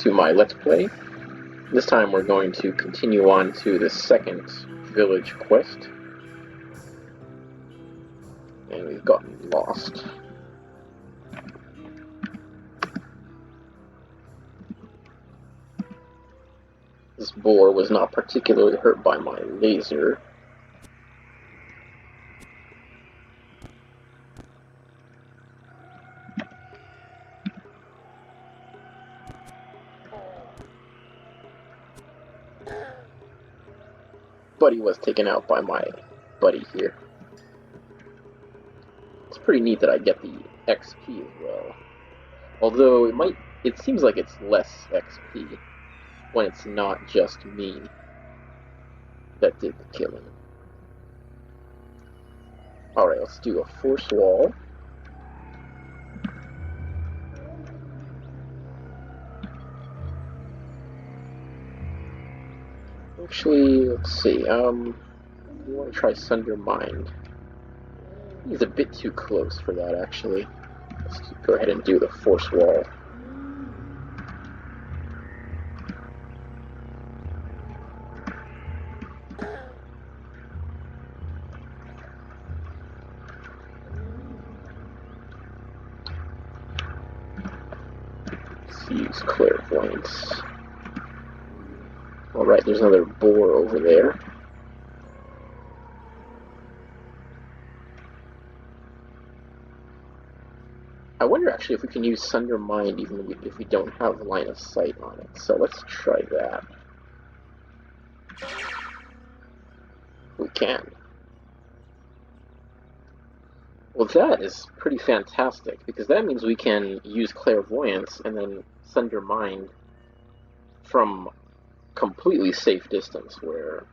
to my Let's Play. This time we're going to continue on to the second village quest. And we've gotten lost. This boar was not particularly hurt by my laser. But he was taken out by my buddy here. It's pretty neat that I get the XP as well. Although it seems like it's less XP when it's not just me that did the killing. Alright, let's do a force wall. Actually, let's see, we want to try Sunder Mind. He's a bit too close for that, actually. Let's go ahead and do the force wall. Let's use clairvoyance. Alright, there's another boar over there. I wonder actually if we can use Sunder Mind even if we don't have line of sight on it. So let's try that. We can. Well, that is pretty fantastic, because that means we can use clairvoyance and then Sunder Mind from completely safe distance where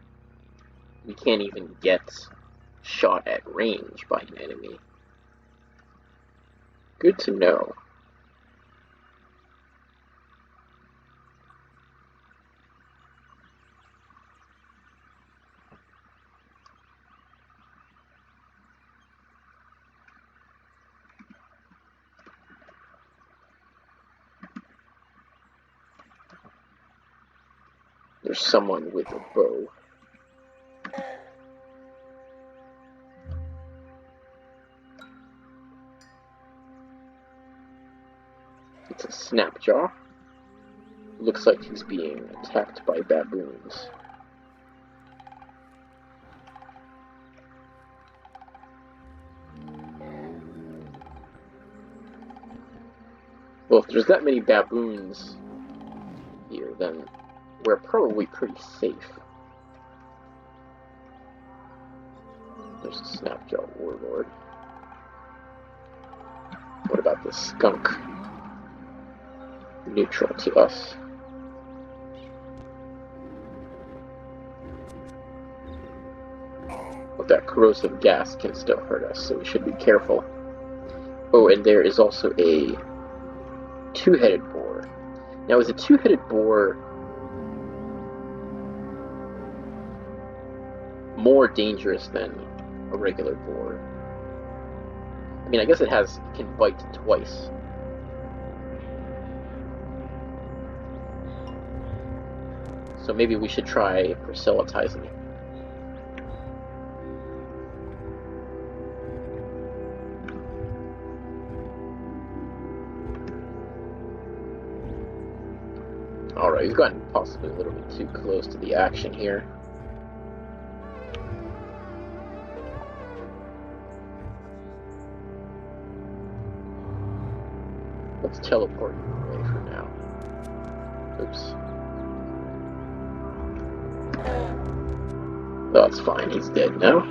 we can't even get shot at range by an enemy. Good to know. There's someone with a bow. It's a Snapjaw. Looks like he's being attacked by baboons. Well, if there's that many baboons here, then we're probably pretty safe. There's a Snapjaw warlord. What about this skunk? Neutral to us. But that corrosive gas can still hurt us, so we should be careful. Oh, and there is also a two-headed boar. Now, is a two-headed boar more dangerous than a regular boar? I mean, I guess it can bite twice. So maybe we should try proselytizing it. Alright, we've gotten possibly a little bit too close to the action here. Let's teleport away for now. Oops. Oh, it's fine, he's dead now.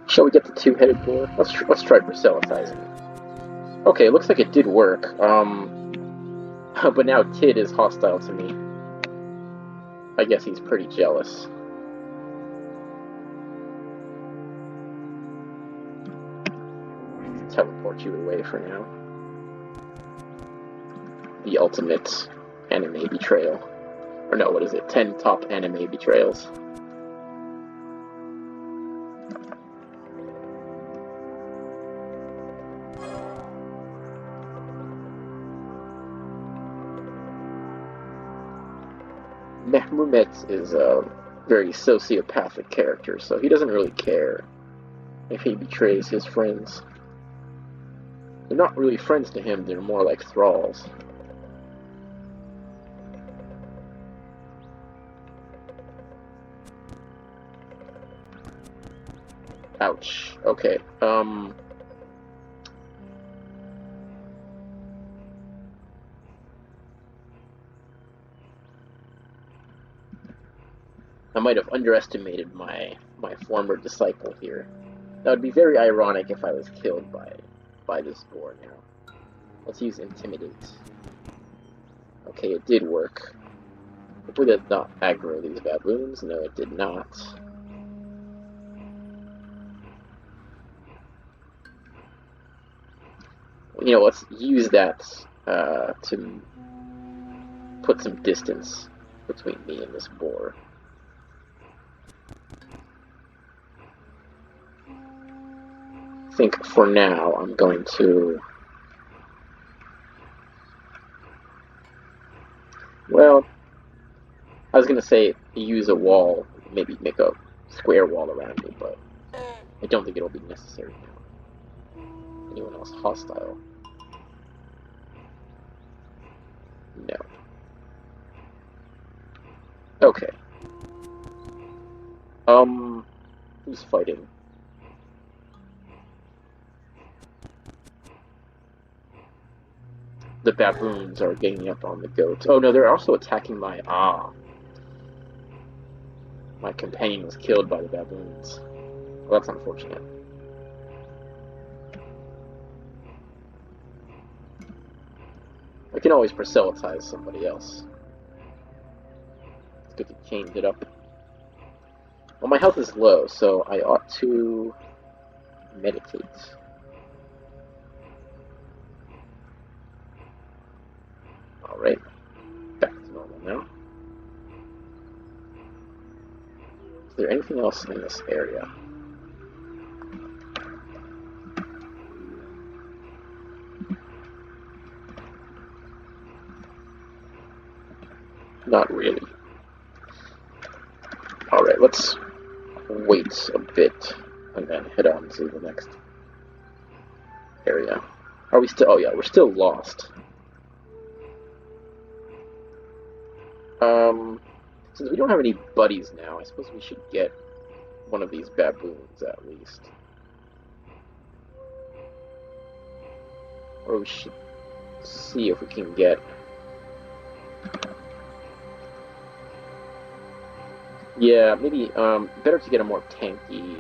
Shall we get the two-headed boar? Let's try proselytizing. Okay, it looks like it did work. But now Tid is hostile to me. I guess he's pretty jealous. Teleport you away for now. The ultimate anime betrayal. Or no, what is it? 10 top anime betrayals. Mehmet is a very sociopathic character, so he doesn't really care if he betrays his friends. They're not really friends to him, they're more like thralls. Ouch. Okay. I might have underestimated my former disciple here. That would be very ironic if I was killed by this boar now. Let's use Intimidate. Okay, it did work. Hopefully that did not aggro these baboons. No, it did not. You know, let's use that to put some distance between me and this boar. I think for now I'm going to... Well, I was going to say use a wall, maybe make a square wall around me, but I don't think it'll be necessary now. Anyone else hostile? No. Okay. Who's fighting? The baboons are ganging up on the goats. Oh no, they're also attacking my... My companion was killed by the baboons. Well, that's unfortunate. I can always proselytize somebody else. It's good to change it up. Well, my health is low, so I ought to meditate. Alright, back to normal now. Is there anything else in this area? Not really. Alright, let's wait a bit and then head on to the next area. Are we still... Oh yeah, we're still lost. Since we don't have any buddies now, I suppose we should get one of these baboons at least. Or we should see if we can get... Yeah, maybe, better to get a more tanky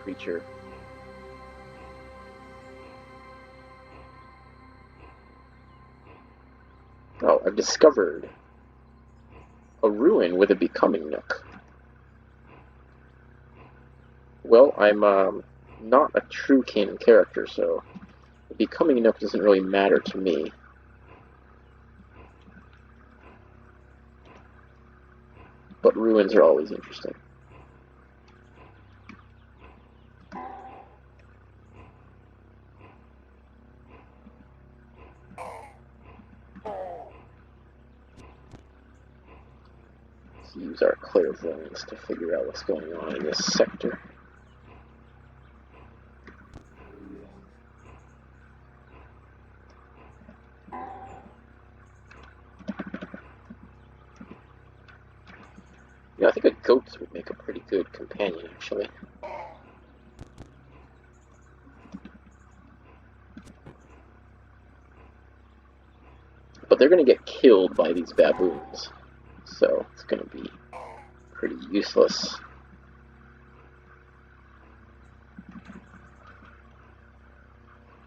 creature. Oh, I've discovered a ruin with a becoming nook. Well, I'm not a true canon character, so the becoming nook doesn't really matter to me. But ruins are always interesting. Let's use our clairvoyance to figure out what's going on in this sector. Yeah, I think a goat would make a pretty good companion, actually. But they're going to get killed by these baboons, so it's going to be pretty useless.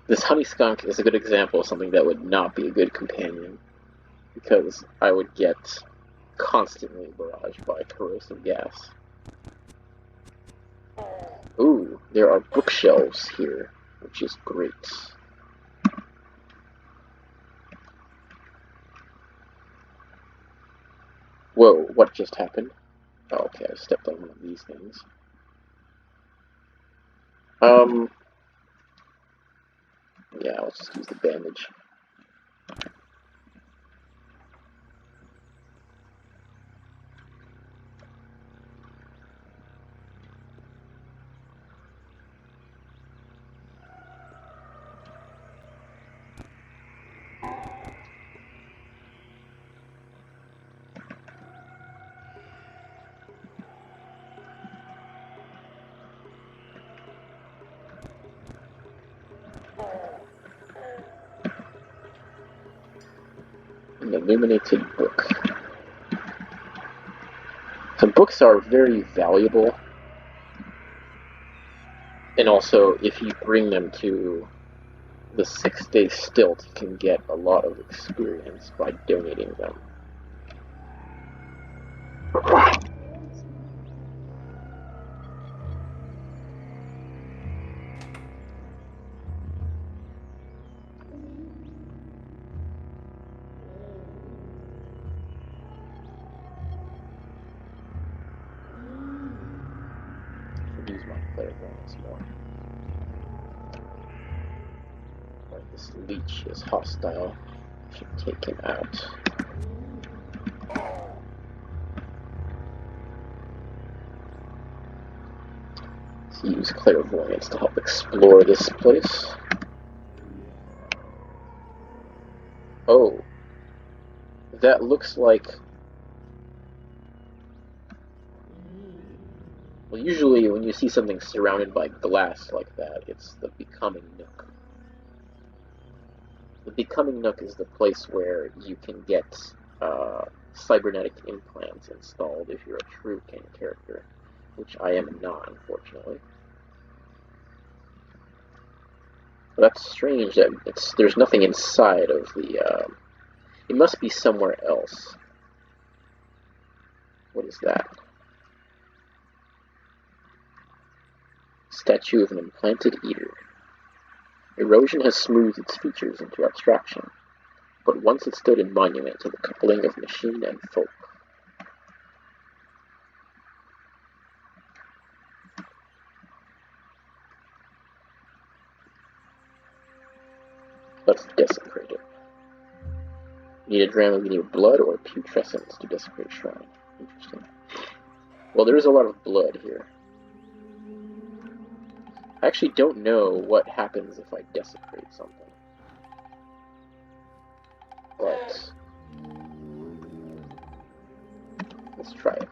This honey skunk is a good example of something that would not be a good companion, because I would get constantly barraged by corrosive gas. Ooh, there are bookshelves here, which is great. Whoa, what just happened? Oh, okay, I stepped on one of these things. Yeah, let's just use the bandage. An illuminated book. So books are very valuable, and also if you bring them to the 6-day stilt, you can get a lot of experience by donating them. Use my clairvoyance more. Right, this leech is hostile. Should take him out. Let's use clairvoyance to help explore this place. Oh, that looks like. Well, usually when you see something surrounded by glass like that, it's the Becoming Nook. The Becoming Nook is the place where you can get cybernetic implants installed if you're a true King character, which I am not, unfortunately. But that's strange that there's nothing inside of the. It must be somewhere else. What is that? Statue of an implanted eater. Erosion has smoothed its features into abstraction, but once it stood in monument to the coupling of machine and folk. Let's desecrate it. Need a dram of either blood or putrescence to desecrate shrine. Interesting. Well, there is a lot of blood here. I actually don't know what happens if I desecrate something. But let's try it.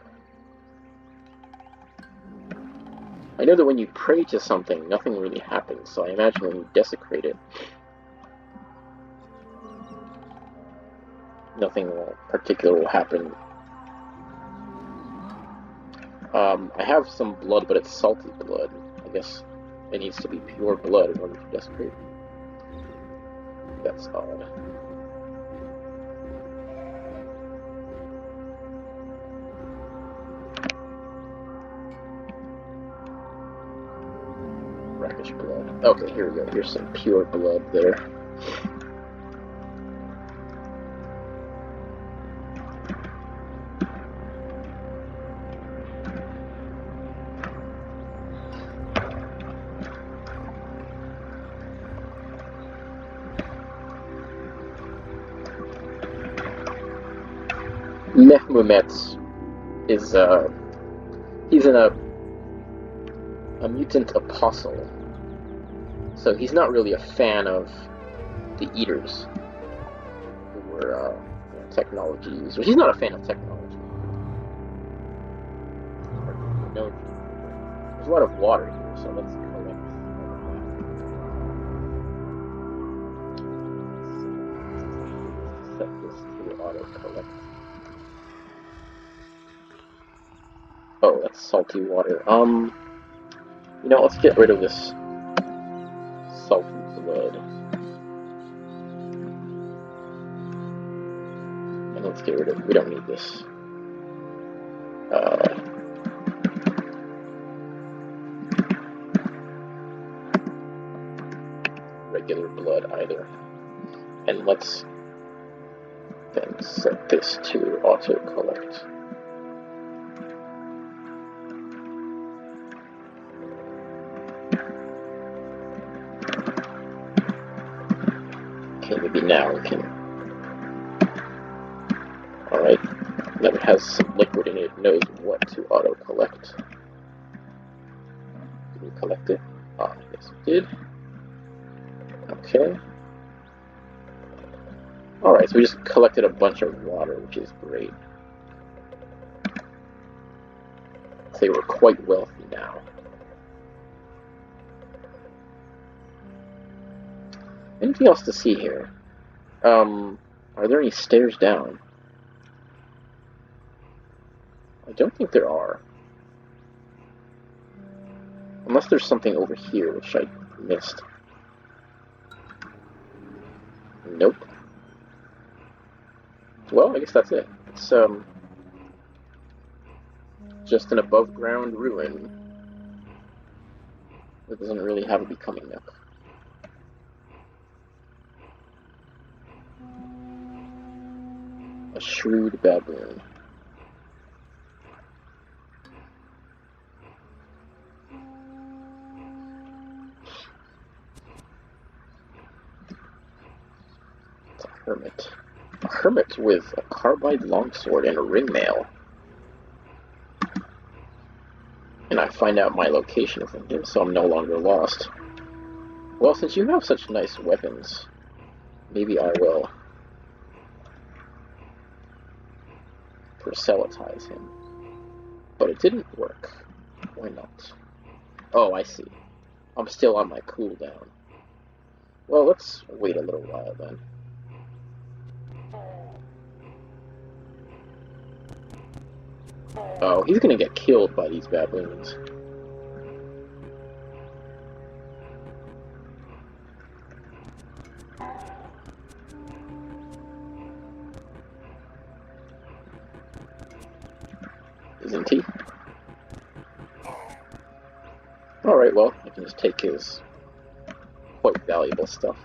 I know that when you pray to something, nothing really happens, so I imagine when you desecrate it, nothing particular will happen. I have some blood, but it's salty blood. I guess it needs to be pure blood in order to desecrate. That's odd. Brackish blood. Okay, here we go. Here's some pure blood there. Mehmet is he's a mutant apostle, so he's not really a fan of the Eaters, who were technology users. He's not a fan of technology. No, there's a lot of water here, so let's collect all of that. Set this to auto collect. Oh, that's salty water. You know, let's get rid of this salty blood. And let's get rid of, we don't need this. Regular blood either. And let's then set this to auto collect. Okay, maybe now we can. Alright, now it has some liquid in it, it knows what to auto collect. Did we collect it? Ah, yes we did. Okay. Alright, so we just collected a bunch of water, which is great. So we're quite wealthy now. Anything else to see here? I Are there any stairs down? I don't think there are. Unless there's something over here, which I missed. Nope. Well, I guess that's it. It's, just an above-ground ruin that doesn't really have a becoming nook. A shrewd baboon. It's a hermit. A hermit with a carbide longsword and a ringmail. And I find out my location from him, so I'm no longer lost. Well, since you have such nice weapons, maybe I will proselytize him. But it didn't work. Why not? Oh, I see. I'm still on my cooldown. Well, let's wait a little while then. Oh, he's gonna get killed by these baboons. Isn't he? Alright, well, I can just take his quite valuable stuff.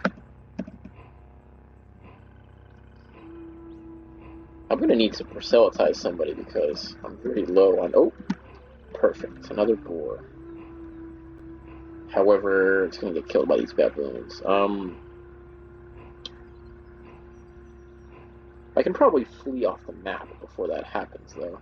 I'm gonna need to proselytize somebody because I'm very low on... Oh! Perfect. Another boar. However, it's gonna get killed by these baboons. I can probably flee off the map before that happens, though.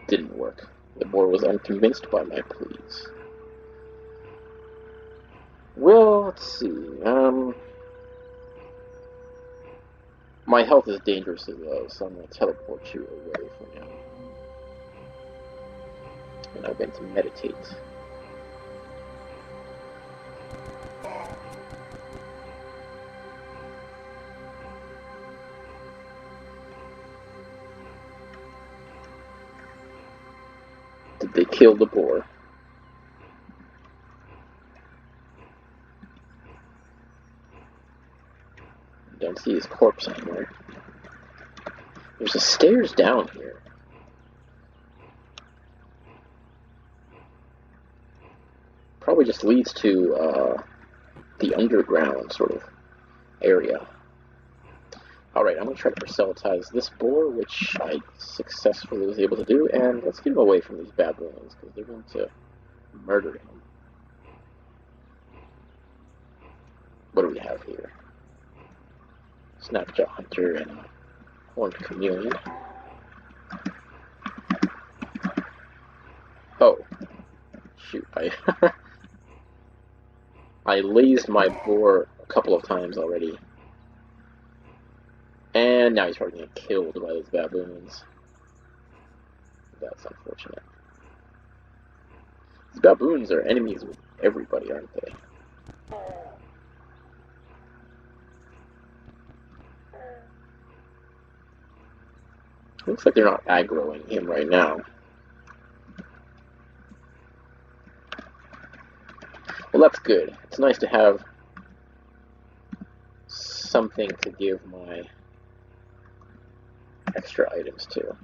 Didn't work. The boar was unconvinced by my pleas. Well, let's see. My health is dangerously low, so I'm going to teleport you away for now. And I'm going to meditate. Did they kill the boar? Don't see his corpse anymore. There's a stairs down here. Probably just leads to the underground sort of area. Alright, I'm going to try to proselytize this boar, which I successfully was able to do, and let's get him away from these baboons, because they're going to murder him. What do we have here? Snapjaw Hunter and a Horned Chameleon. Oh. Shoot, I lased my boar a couple of times already. And now he's probably going to get killed by those baboons. That's unfortunate. These baboons are enemies with everybody, aren't they? Looks like they're not aggroing him right now. Well, that's good. It's nice to have something to give my extra items to.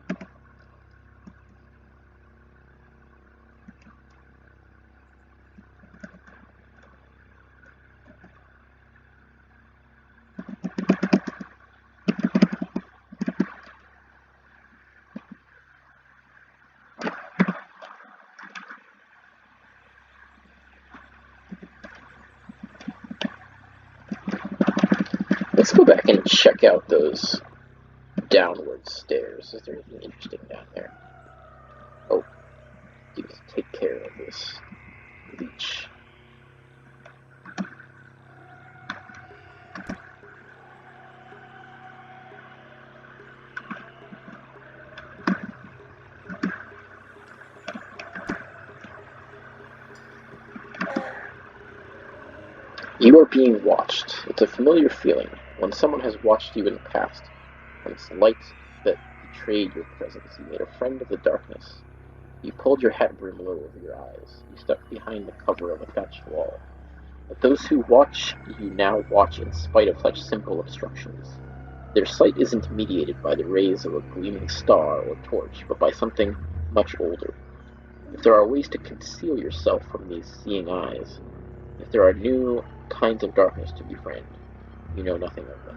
Let's go back and check out those downward stairs. Is there anything interesting down there? Oh, you can take care of this leech. You are being watched. It's a familiar feeling when someone has watched you in the past, when it's light that betrayed your presence. You made a friend of the darkness. You pulled your hat brim low over your eyes. You stuck behind the cover of a thatched wall. But those who watch you now watch in spite of such simple obstructions. Their sight isn't mediated by the rays of a gleaming star or torch, but by something much older. If there are ways to conceal yourself from these seeing eyes, if there are new kinds of darkness to befriend, you know nothing of them.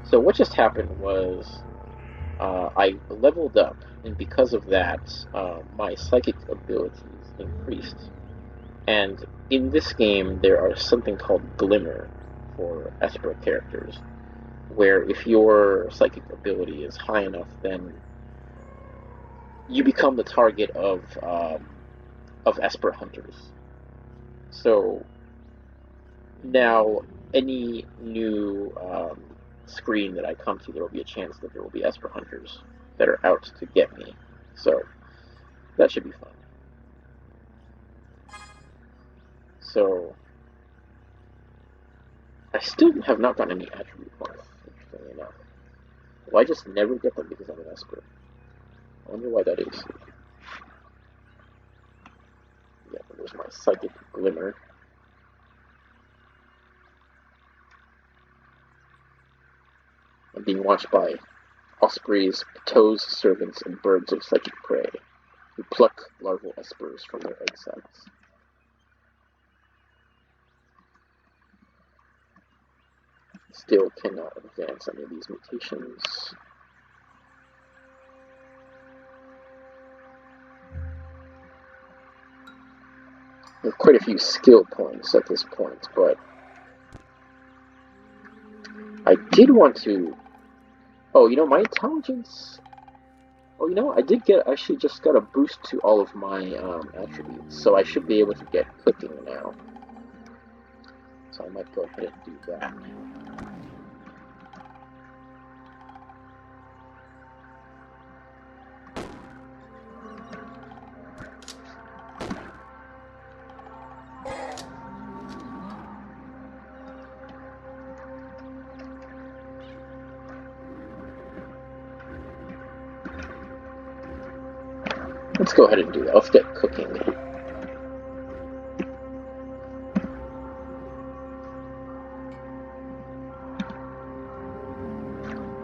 So what just happened was I leveled up, and because of that, my psychic abilities increased. And in this game, there are something called Glimmer for Esper characters, where if your psychic ability is high enough, then you become the target of Esper hunters. So now, any new screen that I come to, there will be a chance that there will be Esper hunters that are out to get me. So that should be fun. So I still have not gotten any attribute points, interestingly enough. Well, I just never get them because I'm an Esper. I wonder why that is. Yeah, there's my psychic glimmer. I'm being watched by ospreys, toes, servants, and birds of psychic prey, who pluck larval espers from their egg sacs. Still cannot advance any of these mutations. We have quite a few skill points at this point, but I did want to... Oh, you know, my intelligence... Oh, you know, I actually just got a boost to all of my attributes, so I should be able to get cooking now. So I might go ahead and do that. Let's go ahead and do that. Let's get cooking.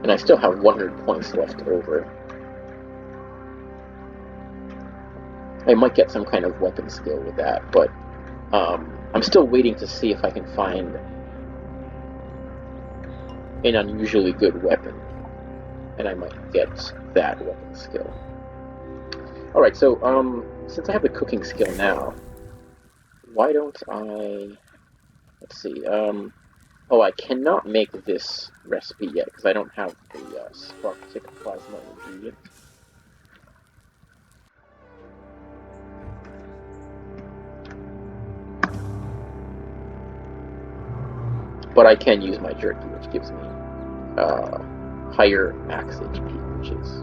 And I still have 100 points left over. I might get some kind of weapon skill with that, but I'm still waiting to see if I can find an unusually good weapon, and I might get that weapon skill. Alright, so, since I have the cooking skill now, why don't I... Let's see, oh, I cannot make this recipe yet, because I don't have the Spark-Tick Plasma ingredient. But I can use my jerky, which gives me higher max HP, which is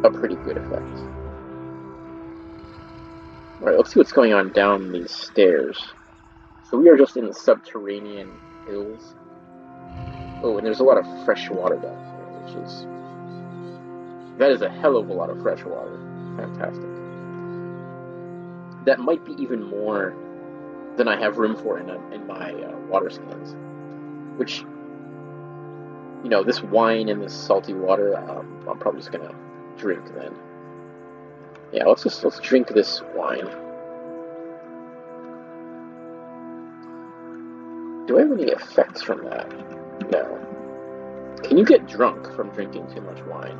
a pretty good effect. Alright, let's see what's going on down these stairs. So we are just in the subterranean hills. Oh, and there's a lot of fresh water down here, which is... That is a hell of a lot of fresh water. Fantastic. That might be even more than I have room for in my water skins. Which, you know, this wine and this salty water, I'm probably just gonna drink then. Yeah, let's drink this wine. Do I have any effects from that? No. Can you get drunk from drinking too much wine?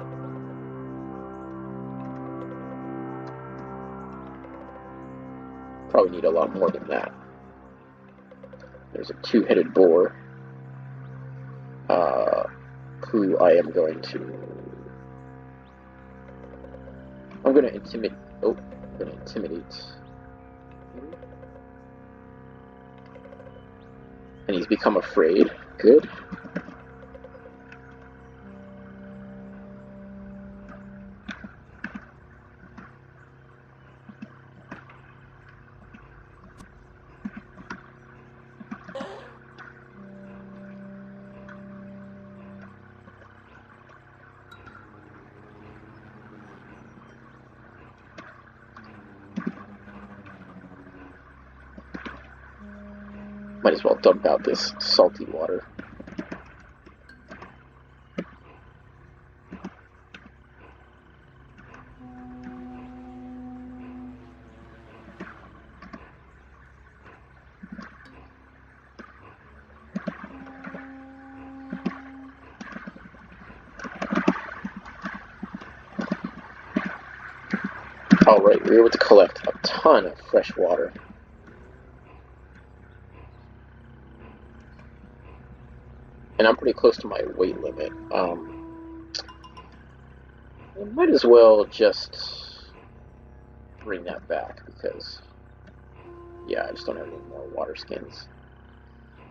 Probably need a lot more than that. There's a two-headed boar, who I am going to... I'm going to intimidate... Oh, I'm going to intimidate him. And he's become afraid. Good. Might as well dump out this salty water. Alright, we were able to collect a ton of fresh water. And I'm pretty close to my weight limit. I might as well just bring that back because, yeah, I just don't have any more water skins.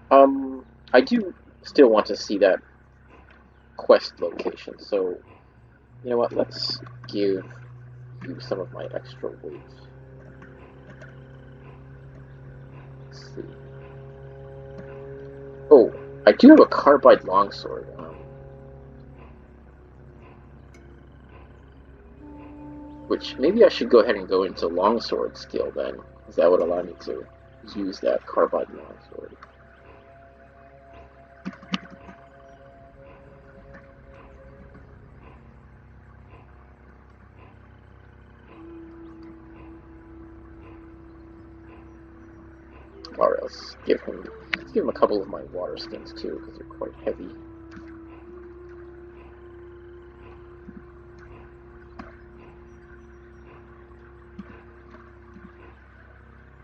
I do still want to see that quest location, so you know what? Let's give you some of my extra weight. Let's see. Oh, I do have a carbide longsword. Which maybe I should go ahead and go into longsword skill then, because that would allow me to use that carbide longsword. Alright, let's give him a couple of my water skins too, because they're quite heavy.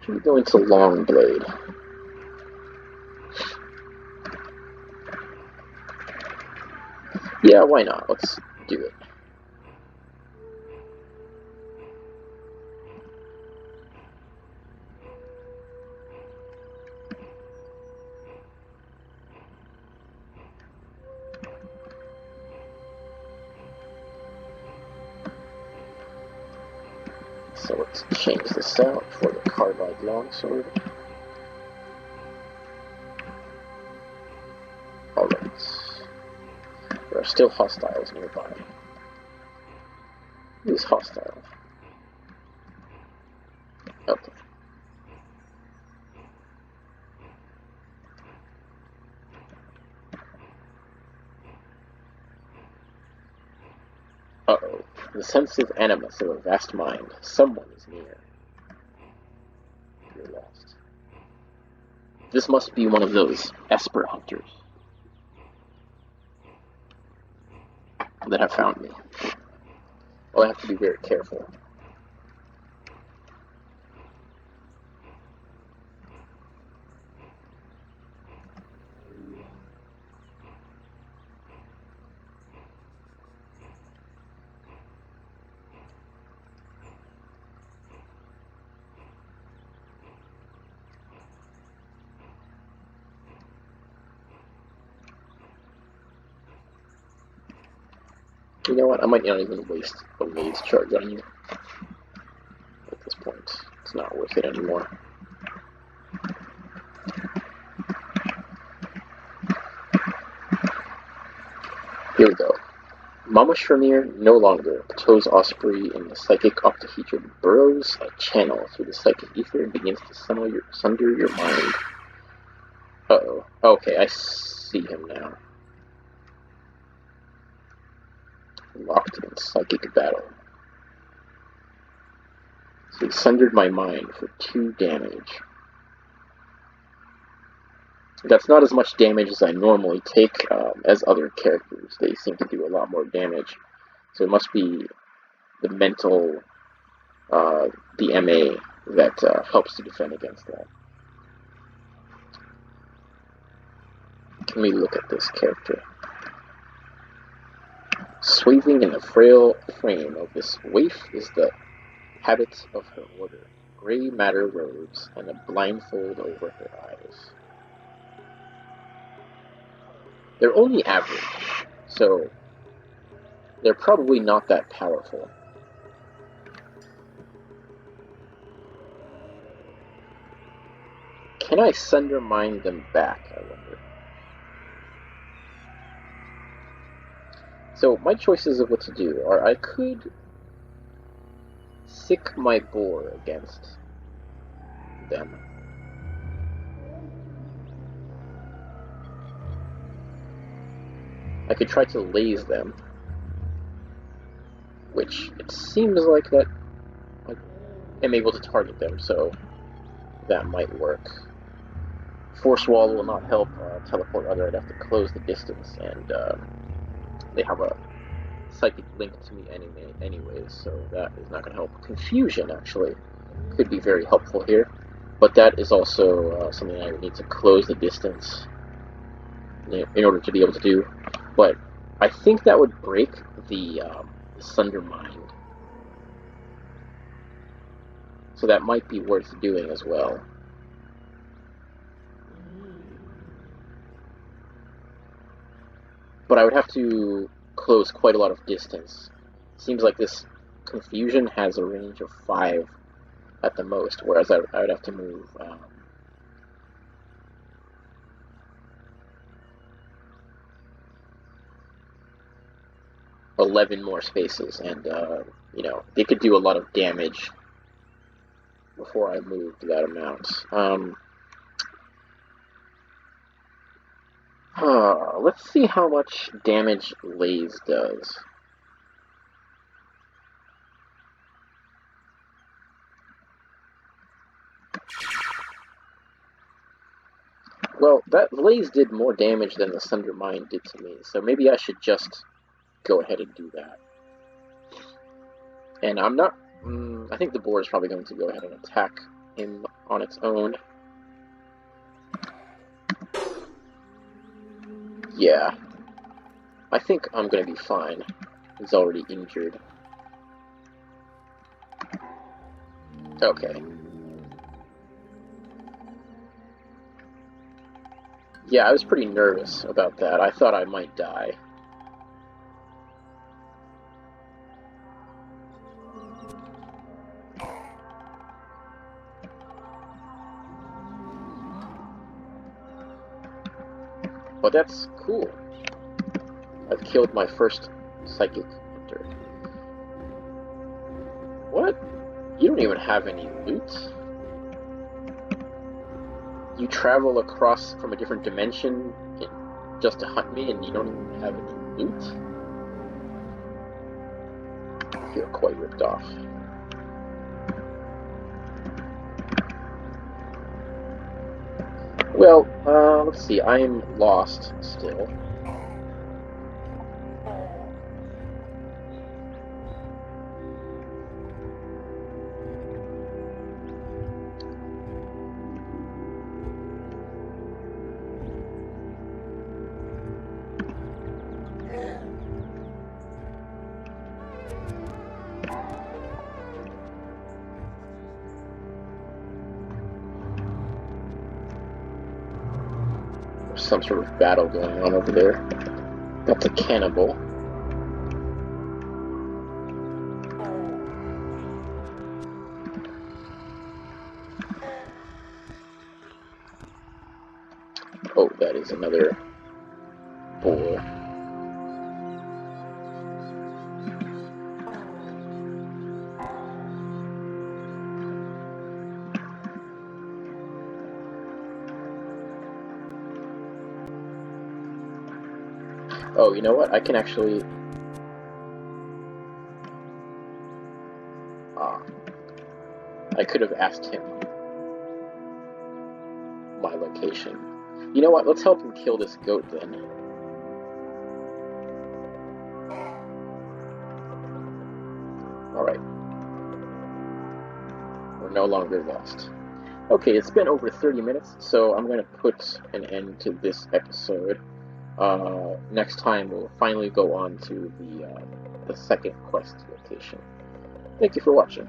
Should we go into long blade? Yeah, why not? Let's do it. So let's change this out for the carbide longsword. Alright. There are still hostiles nearby. Who's hostile? Okay. Uh-oh. The sensitive animus of a vast mind. Someone is near. You're lost. This must be one of those Esper hunters that have found me. Well, I have to be very careful. You know what? I might not even waste a maid's charge on you. At this point, it's not worth it anymore. Here we go. Mama Shremir no longer. Toes Osprey in the psychic octahedron burrows a channel through the psychic ether and begins to sunder your mind. Uh-oh. Okay, I see him now. Locked in psychic battle. So he sundered my mind for 2 damage. That's not as much damage as I normally take as other characters. They seem to do a lot more damage. So it must be the mental, the MA that helps to defend against that. Let me look at this character. Swathing in the frail frame of this waif is the habit of her order. Gray matter robes and a blindfold over her eyes. They're only average, so they're probably not that powerful. Can I sundermind them back, I wonder? So my choices of what to do are I could sick my boar against them. I could try to laze them, which it seems like that I am able to target them, so that might work. Force Wall will not help. Teleport Other, I'd have to close the distance, and they have a psychic link to me anyways, so that is not going to help. Confusion, actually, could be very helpful here, but that is also something I would need to close the distance in order to be able to do. But I think that would break the Sunder Mind, so that might be worth doing as well. But I would have to close quite a lot of distance. Seems like this Confusion has a range of 5 at the most, whereas I would have to move 11 more spaces, and you know, they could do a lot of damage before I moved that amount. Let's see how much damage Laze does. Well, that Laze did more damage than the Sunder Mind did to me, so maybe I should just go ahead and do that. And I'm not... I think the boar is probably going to go ahead and attack him on its own. Yeah. I think I'm going to be fine. He's already injured. Okay. Yeah, I was pretty nervous about that. I thought I might die. But that's cool. I've killed my first psychic hunter. What? You don't even have any loot? You travel across from a different dimension just to hunt me, and you don't even have any loot? I feel quite ripped off. Well, let's see, I am lost still. Some sort of battle going on over there. That's a cannibal. Oh, that is another boar. Oh, you know what? I can actually... I could have asked him my location. You know what? Let's help him kill this goat then. Alright. We're no longer lost. Okay, it's been over 30 minutes, so I'm going to put an end to this episode. Next time we'll finally go on to the second quest location. Thank you for watching.